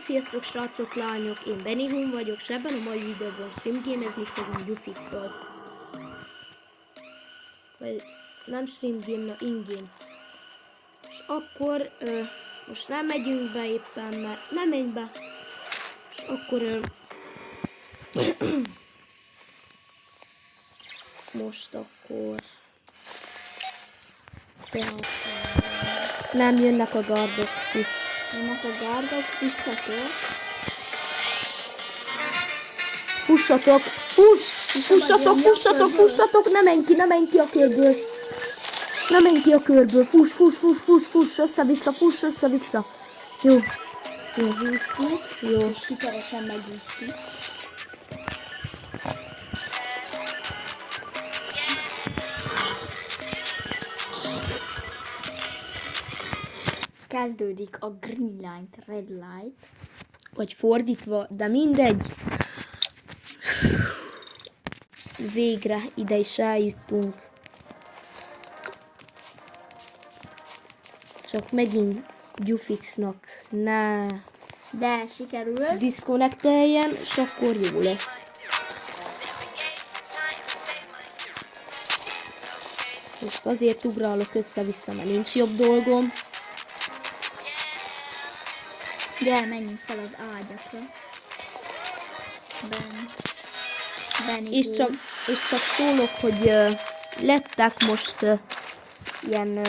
Sziasztok srácok, lányok, én Benihum vagyok, és ebben a mai videóban streamgamezni fogunk Dufixot. Vagy nem streamgame, na ingame. És akkor most nem megyünk be éppen, mert nem menj be. És akkor most akkor nem jönnek a gardok, fuss. Jönnek a gárdok, fussatok. Fussatok! Fussatok, fussatok, fussatok! Ne menj ki a körből! Ne menj ki a körből! Fuss, össze-vissza, fuss, össze-vissza! Jó. Jó, húztuk. Jó. Sikeresen megúsztuk. Kezdődik a green light, red light. Vagy fordítva, de mindegy. Végre ide is eljuttunk. Csak megint Dufixnak ne De sikerült. diszkonnekteljen, és akkor jó lesz. Most azért ugrálok össze-vissza, mert nincs jobb dolgom. De menjünk fel az ágyakra. És csak szólok, hogy lettek most ilyen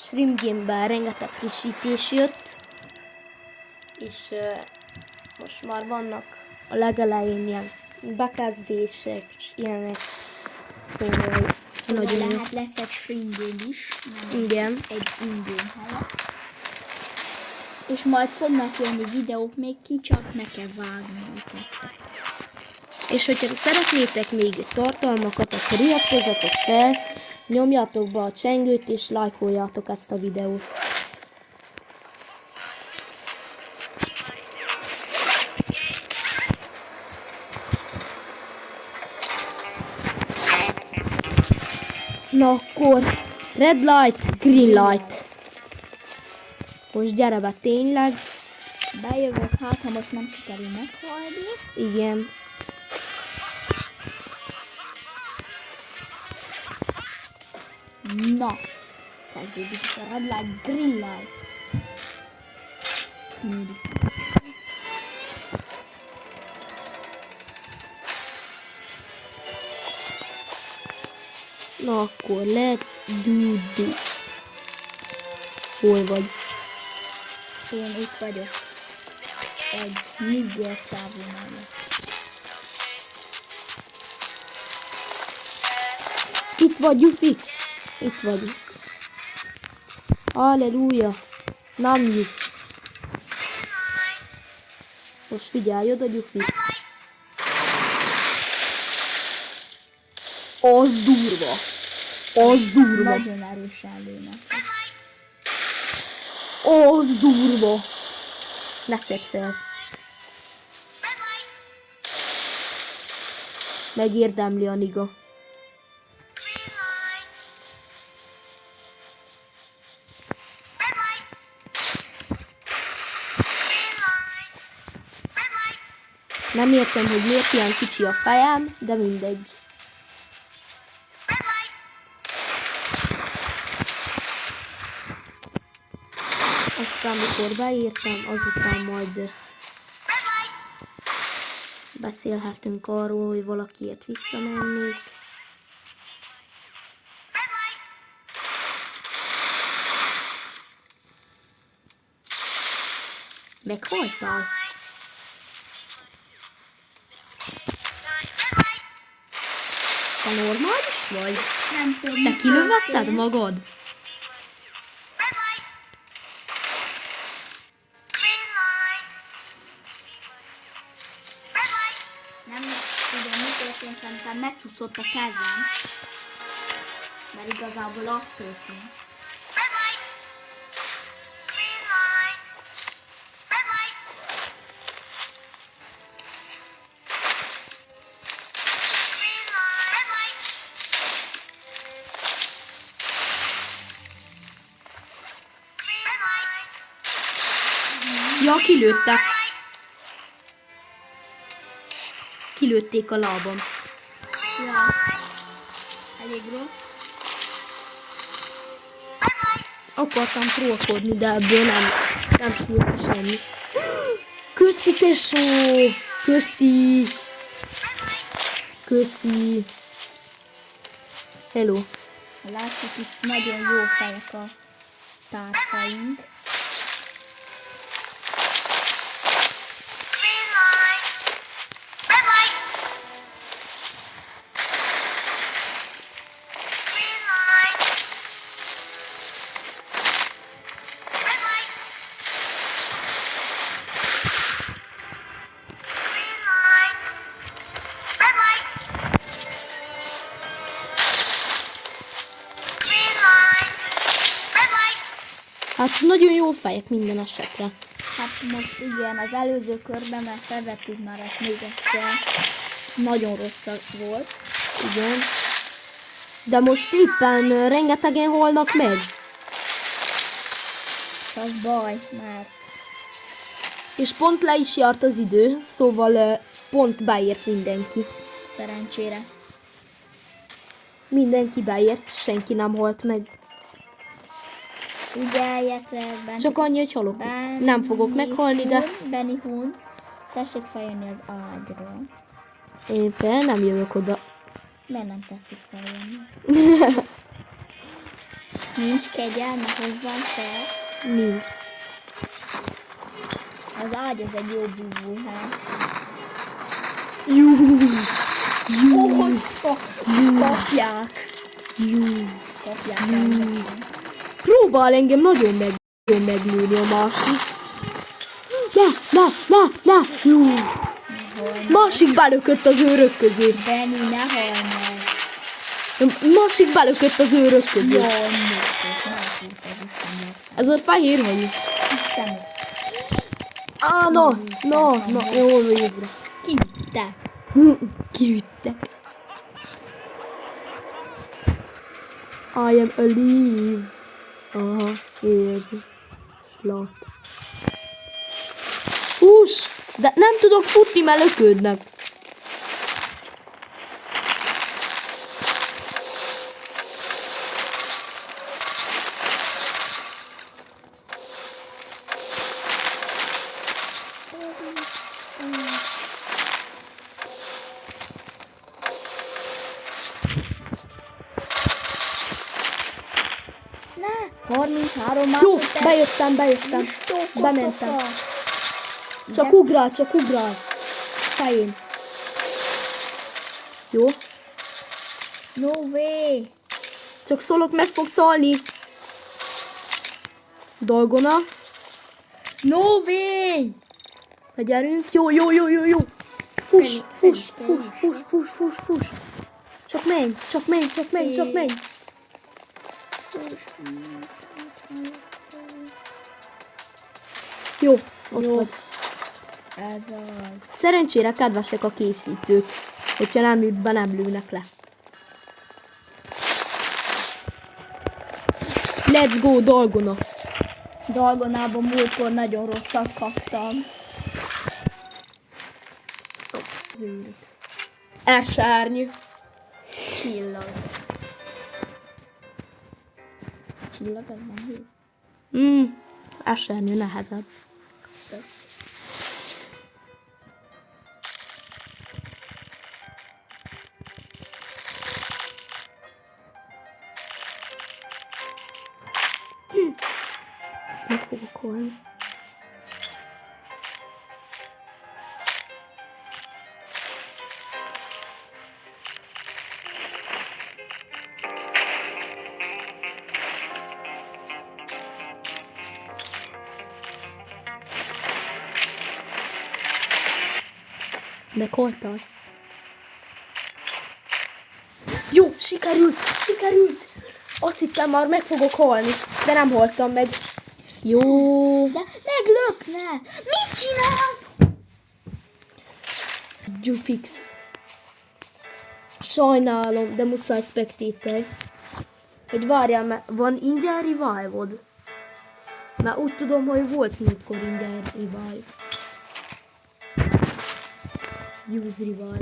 Shrimp Game-ben rengeteg frissítés jött. És most már vannak a legelején ilyen bekezdések, és ilyenek. Szóval nagyon jó. Lehet lesz egy stream game is. Igen. Egy in-game helyett. És majd fognak jönni videók, még ki csak ne kell vágni őket. És hogyha szeretnétek még tartalmakat, akkor iratkozzatok fel, nyomjatok be a csengőt és lájkoljátok ezt a videót. Na akkor, red light, green light. Most gyere be tényleg. Bejövök, hát ha most nem sikerül meghalni. Igen. Na, kezdődik a red light, green light. Na akkor, let's do this. Hol vagy? Én itt vagyok. Egy Niger távol mellett. Itt vagy, Dufix? Itt vagyok. Halleluja. Nem. Most figyelj oda, Dufix. Az durva. Az durva. Nagyon erősen lőnek. Az durva. Ne szedd fel. Megérdemli a niga. Nem értem, hogy miért ilyen kicsi a fejem, de mindegy. Aztán amikor beírtam, azután majd beszélhetünk arról, hogy valakiért visszamennék. Meghaltál? Te normális vagy? Nem tudom, Te kilövetted magad? Nem tudom, mi történt, szerintem megcsúszott a kezem. Mert igazából az történt. Ja, kilőttek. Kilőtték a lábam. Ja. Elég rossz. Akartam trollkodni, de ebből nem szült ki semmi. Köszi, tesó! Köszi! Köszi! Hello! Látjuk, itt nagyon jó fejek a társaink. Hát nagyon jó fejek minden esetre. Hát most igen, az előző körben, mert felvettük már ezt még egyszer, nagyon rossz volt. Igen. De most éppen rengetegen halnak meg. Az baj, mert És pont le is járt az idő, szóval pont beért mindenki. szerencsére. Mindenki beért, senki nem halt meg. Ügyeljetek, bent. Csak annyi, hogy halok. Nem fogok meghalni, de Benny Hunt, tessék feljönni az ágyról. én fel nem jövök oda. Miért nem tetszik feljönni? Nincs kegyelme hozzám fel. Nincs. Az ágy az egy jó búvóhely. Kapják. Kapják rendesen. Próbál engem nagyon meglőni a másik. Ne! Jú. Másik belökött az őrök közé. Benny, ne halj meg. Másik belökött az őrök közé. Jaj, másik az is. Ez a fehér vagy? Hiszem, Na, jól vagyok. ki te? Kiüttek. I am alive. Aha, érzi. Slot. Fuss! De nem tudok futni, mert löködnek. Ne! 33 Jó, másodperc. bejöttem. Bementem. Csak ugrál. Fején. Jó? No way! Csak szólok, meg fogsz halni. Dolgona. No way! Megyerünk. Jó. Fuss. Csak menj. Jó, ott Jó. vagy. Ez az. Szerencsére kedvesek a készítők. Hogyha nem jutsz be, nem lőnek le. Let's go, Dolgona. Dalgonában múltkor nagyon rosszat kaptam. Esárny. Csillag. Csillag, ez nehéz. Esárny nehezebb. Meg fogok halni. Meghaltál? Jó, sikerült! Azt hittem már meg fogok halni, de nem haltam meg. Jó. De meglökne! Mit csinál? Gyufix. Sajnálom, de muszáj spectator. Hogy várjál, mert van ingyen revive-od? Már úgy tudom, hogy volt múltkor ingyen revive. Use revive.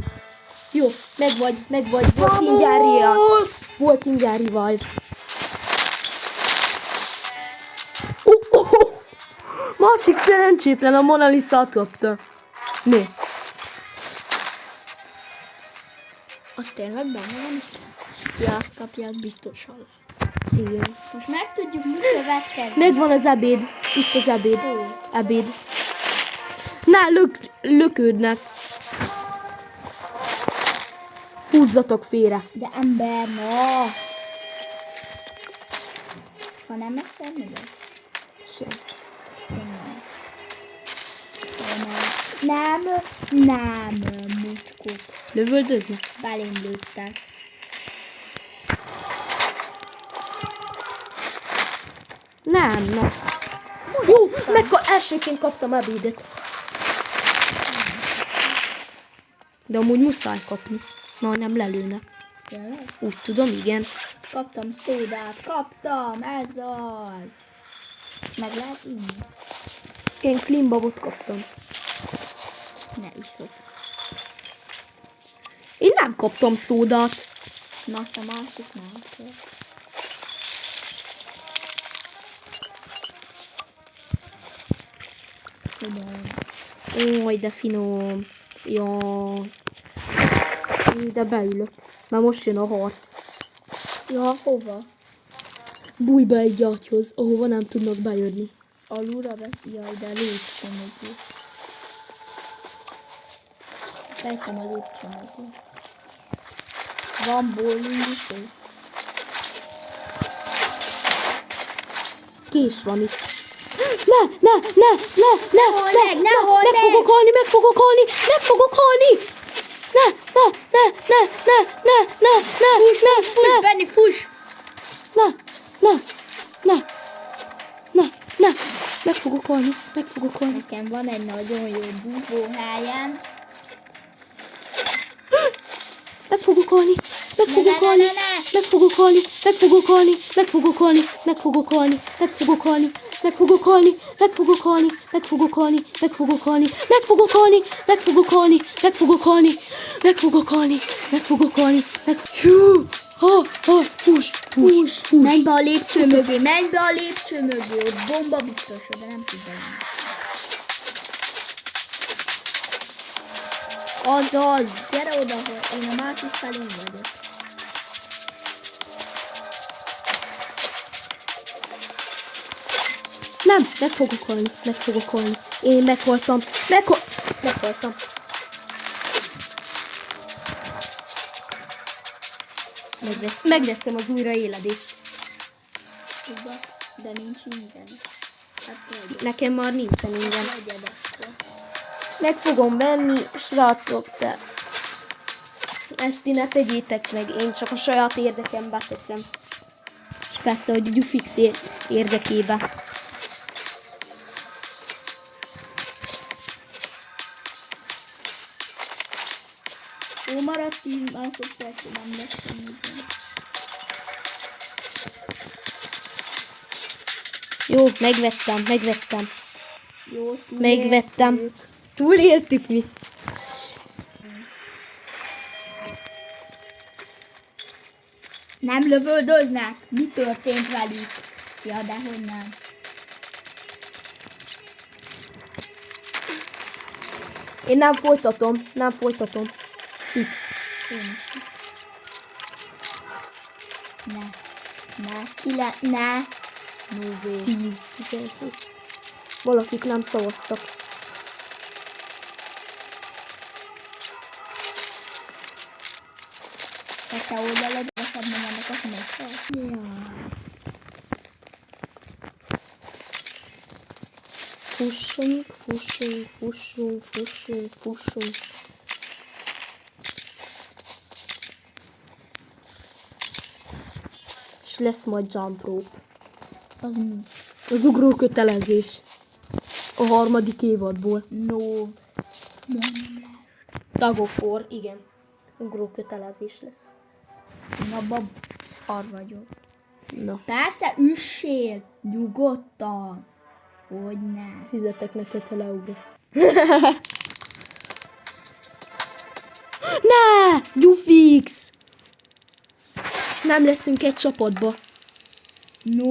Jó, meg vagy. Volt ingyen revive. Volt ingyen revive. Másik szerencsétlen a Mona Lisa-t kapta. Mi? Az tényleg benne van? Ki azt kapja, az biztosan. Igen. Most megtudjuk, mi következik. Megvan az ebéd. Itt az ebéd. Ebéd. Na, lökődnek. Húzzatok félre. De ember, no! Ha nem eszem, mi lesz? Sem. Nem, mucskok. Lövöldöznek? Belém lőttek. Nem. Jó, elsőként kaptam ebédet. De amúgy muszáj kapni. Na, nem lelőnek. Tényleg? Úgy tudom, igen. Kaptam szódát, ez az. Meg lehet inni? Én klimbabot kaptam. Ne iszok. Én nem kaptam szódát. Na, azt a másik nem kell. Finom. Ój, de finom. Jaj. De beülök. Már most jön a harc. Ja, hova? Bújj be egy gyágyhoz, ahova nem tudnak bejönni. Alulra vesz? Jaj, de lépcsomagú. Fejtem a lépcsomagú. Van bólindító? Kés van itt. Ne! Meg fogok halni! Fuss, Benni, fuss! Ne! Meg fogok halni. Nekem van egy nagyon jó búvóhelyen. Meg fogok halni. Hú! Fuss! Menj be a lépcső mögé, ott bomba biztos, de nem tud bejönni. Azaz, gyere oda, hogy én a másik felén vagyok. Nem, meg fogok halni. Én meghaltam. Megveszem az újraéledést. De nincs ingyen. Hát legyen. Nekem már nincsen ingyen. Legyen akkor. Meg fogom venni, srácok, de ezt ti ne tegyétek meg, én csak a saját érdekembe teszem. És persze, hogy Gyufix érdekébe. Jó, maradt 10 másodperc, nem lesz semmi. Jó, megvettem. Jó, Megvettem. Túléltük mi? Nem lövöldöznek? Mi történt velük? Ja, dehogy nem. Én nem folytatom. X. Én. Ne. No way. 10, 17. Valakik nem szavaztak. Te oldalad, veszed meg ennek a smokkot. Jaj. Fussunk. És lesz majd jump rope. Az mi? Az ugró kötelezés. A harmadik évadból. No. Tug of War, igen. Ugró kötelezés lesz. Én abban szar vagyok. Na. Persze, üssél. Nyugodtan. Hogyne. Fizetek neked, ha leugrasz. Ne! Gyufix! Nem leszünk egy csapatba. No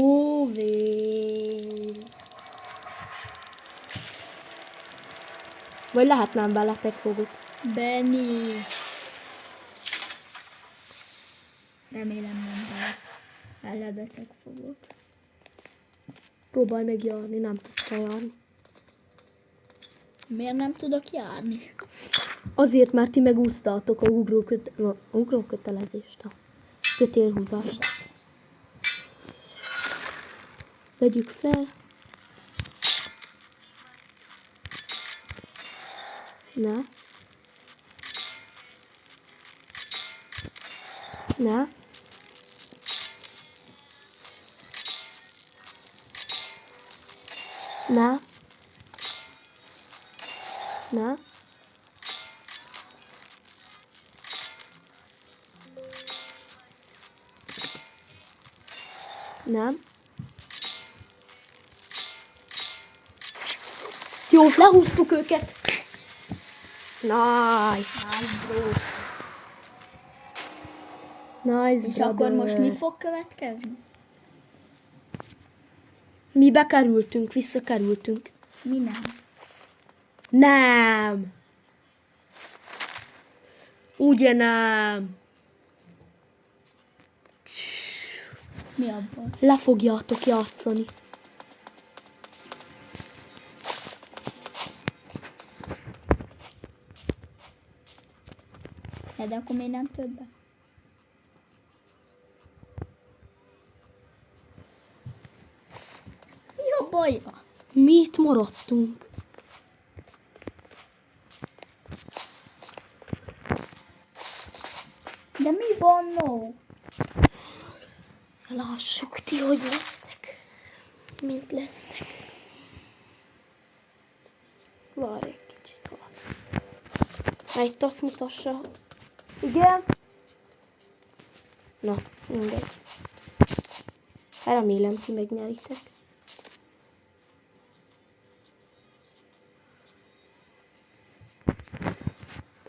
way. Vagy lehet nem veletek fogok. Benny. Remélem nem eledetek fogok. Próbálj meg járni, nem tudsz járni. Miért nem tudok járni? Azért, mert ti megúsztátok a ugrókötelezést, a kötélhúzást. Vegyük fel. Ne. Ne. Ne. Ne. Nem. Jó, lehúztuk őket. Nice. Nice, És brother. akkor most mi fog következni? Mi bekerültünk, visszakerültünk. Mi nem? Nem. Ugye nem. Mi abban? Le fogjátok játszani. De akkor még nem többet? Mi a baja? Mi itt maradtunk? De mi van, no? Lássuk ti, hogy lesztek. Mint lesztek. Várj egy kicsit. Egy azt mutassa. Igen? Na, mindegy. Remélem, ti megnyeritek.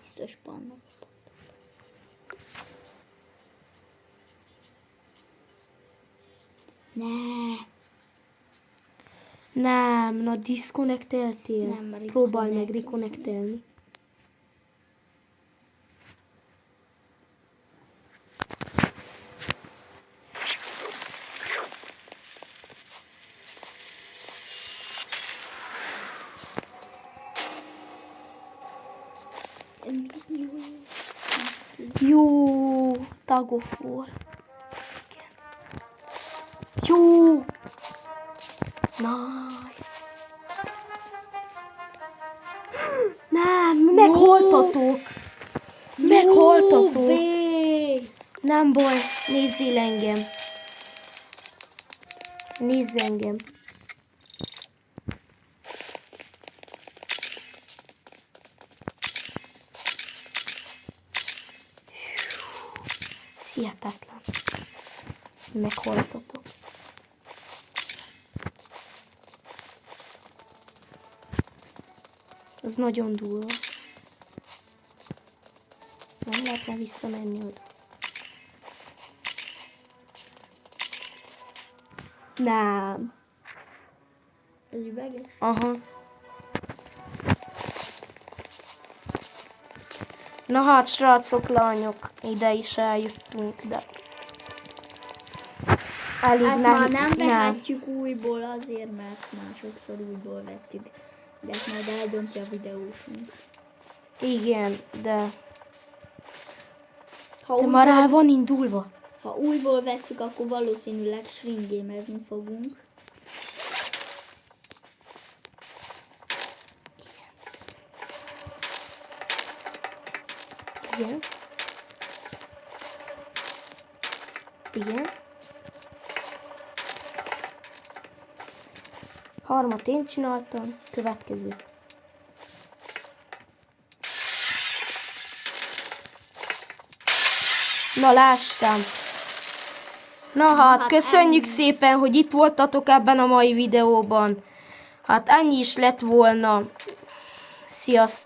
Biztos panna. Ne. Nem, na disconnecteltél. Nem, Próbálj meg reconnect. reconnectelni. Jó, Tug of War. Igen. Jó. Nice. Nem, meghaltatok. Meghaltatok. Nem baj, nézzél engem. Nézz engem. Ez hihetetlen. Meghaltatok. Ez nagyon durva. Nem lehetne visszamenni oda. Nem. Ez üveges? Aha. Na hát, srácok, lányok, ide is eljöttünk, de... Elég Ezt már nem nem. vehetjük újból azért, mert már sokszor újból vettük. De ezt majd eldöntje a videósunk. Igen, de Ha már el van indulva. Ha újból vesszük, akkor valószínűleg stringgémezni fogunk. Igen. Igen. Harmat én csináltam, következő. Na, lástam. Na hát, köszönjük szépen, hogy itt voltatok ebben a mai videóban. Hát ennyi is lett volna. Sziasztok!